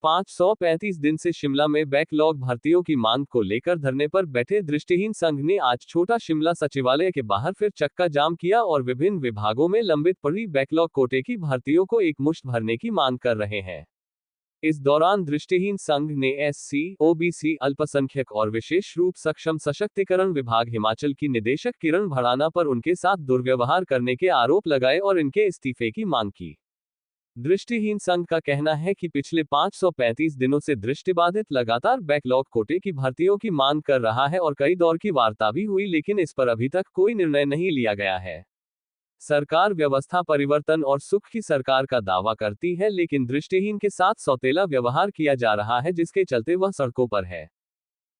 535 दिन से शिमला में बैकलॉग भर्तियों की मांग को लेकर धरने पर बैठे दृष्टिहीन संघ ने आज छोटा शिमला सचिवालय के बाहर फिर चक्का जाम किया और विभिन्न विभागों में लंबित पड़ी बैकलॉग कोटे की भर्तियों को एकमुश्त भरने की मांग कर रहे हैं। इस दौरान दृष्टिहीन संघ ने एससी, ओबीसी, अल्पसंख्यक और विशेष रूप सक्षम सशक्तिकरण विभाग हिमाचल की निदेशक किरण भड़ाना पर उनके साथ दुर्व्यवहार करने के आरोप लगाए और इनके इस्तीफे की मांग की। दृष्टिहीन संघ का कहना है कि पिछले 535 दिनों से दृष्टिबाधित लगातार बैकलॉग कोटे की भर्तियों की मांग कर रहा है और कई दौर की वार्ता भी हुई, लेकिन इस पर अभी तक कोई निर्णय नहीं लिया गया है। सरकार व्यवस्था परिवर्तन और सुख की सरकार का दावा करती है, लेकिन दृष्टिहीन के साथ सौतेला व्यवहार किया जा रहा है, जिसके चलते वह सड़कों पर है।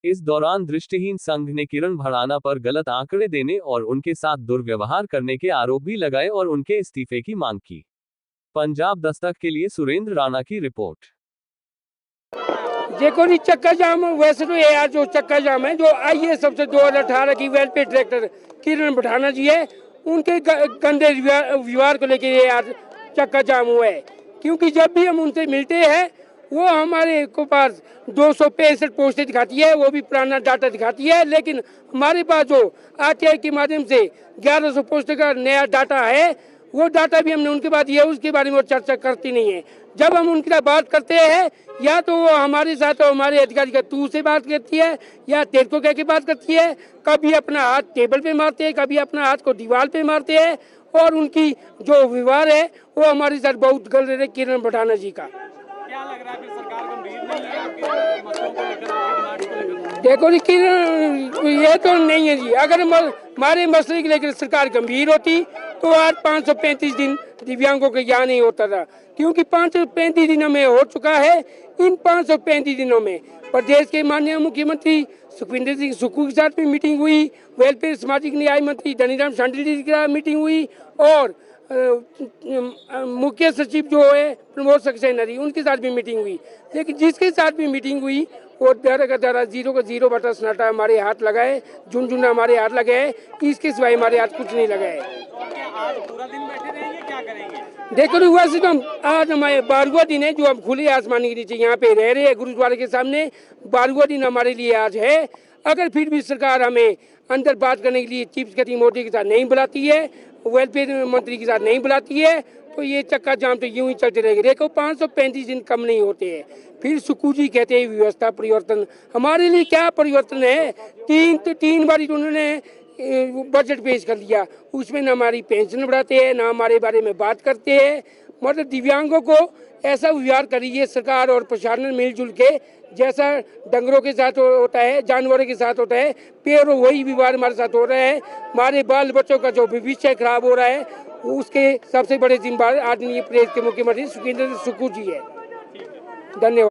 इस दौरान दृष्टिहीन संघ ने किरण भड़ाना पर गलत आंकड़े देने और उनके साथ दुर्व्यवहार करने के आरोप भी लगाए और उनके इस्तीफे की मांग की। पंजाब दस्तक के लिए सुरेंद्र राणा की रिपोर्ट। देखो जी, चक्का जाम वैसे तो ये आज जो चक्का जाम है, जो आईए सबसे 2018 की वेलफेयर डायरेक्टर किरण भड़ाना जी है, उनके गंदे व्यवहार को लेकर ये आज चक्का जाम हुआ है। क्योंकि जब भी हम उनसे मिलते हैं वो हमारे को पास 265 पोस्टें दिखाती है, वो भी पुराना डाटा दिखाती है, लेकिन हमारे पास जो आरटीआई के माध्यम से 1100 पोस्टें का नया डाटा है, वो डाटा भी हमने उनके बाद दिया, उसके बारे में वो चर्चा करती नहीं है। जब हम उनकी बात करते हैं या तो वो हमारे साथ और हमारे अधिकारी का तू से बात करती है या तेरे को कह के बात करती है, कभी अपना हाथ टेबल पे मारते हैं, कभी अपना हाथ को दीवार पे मारते हैं, और उनकी जो व्यवहार है वो हमारे साथ बहुत गलत है। किरण भड़ाना जी का क्या लग रहा है कि सरकार गंभीर नहीं है आपके मसलों को लेकर? देखो जी, किरण ये तो नहीं है जी। अगर हमारे मसले के लेकर सरकार गंभीर होती तो आज 535 दिन दिव्यांगों के यहाँ नहीं होता था, क्योंकि 535 दिनों में हो चुका है। इन 535 दिनों में प्रदेश के माननीय मुख्यमंत्री सुखविंदर सिंह सुक्खू के साथ भी मीटिंग हुई, वेलफेयर सामाजिक न्याय मंत्री धनीराम शांडिल जी के साथ मीटिंग हुई, और मुख्य सचिव जो है प्रमोद सक्सेना उनके साथ भी मीटिंग हुई। लेकिन जिसके साथ भी मीटिंग हुई वो दरा का दरा, जीरो का जीरो बटा सन्नाटा हमारे हाथ लगाए, झुनझुना हमारे हाथ लगाए, इसके सिवाय हमारे हाथ कुछ नहीं लगाए। आज पूरा दिन बैठे रहेंगे, क्या करेंगे? देखो तो वैसे तो आज हमारे 12वां दिन है जो हम खुले आसमान के नीचे यहाँ पे रह रहे हैं गुरुद्वारे के सामने। 12वां दिन हमारे लिए आज है। अगर फिर भी सरकार हमें अंदर बात करने के लिए चीफ सेक्रेटरी मोदी के साथ नहीं बुलाती है, वेलफेयर मंत्री के साथ नहीं बुलाती है, तो ये चक्का जाम तो यूं ही चलते रहेंगे। देखो 535 दिन कम नहीं होते हैं। फिर सुक्खू जी कहते हैं व्यवस्था परिवर्तन। हमारे लिए क्या परिवर्तन है? तीन बार उन्होंने बजट पेश कर दिया, उसमें न हमारी पेंशन बढ़ाते हैं, ना हमारे बारे में बात करते हैं। मतलब दिव्यांगों को ऐसा व्यवहार करिए सरकार और प्रशासन मिलजुल के, जैसा डंगरों के साथ होता है, जानवरों के साथ होता है, फिर वही व्यवहार हमारे साथ हो रहा है। हमारे बाल बच्चों का जो भविष्य खराब हो रहा है, उसके सबसे बड़े जिम्मेदार आदरणीय प्रदेश के मुख्यमंत्री सुखविंदर सुक्खू जी है। धन्यवाद।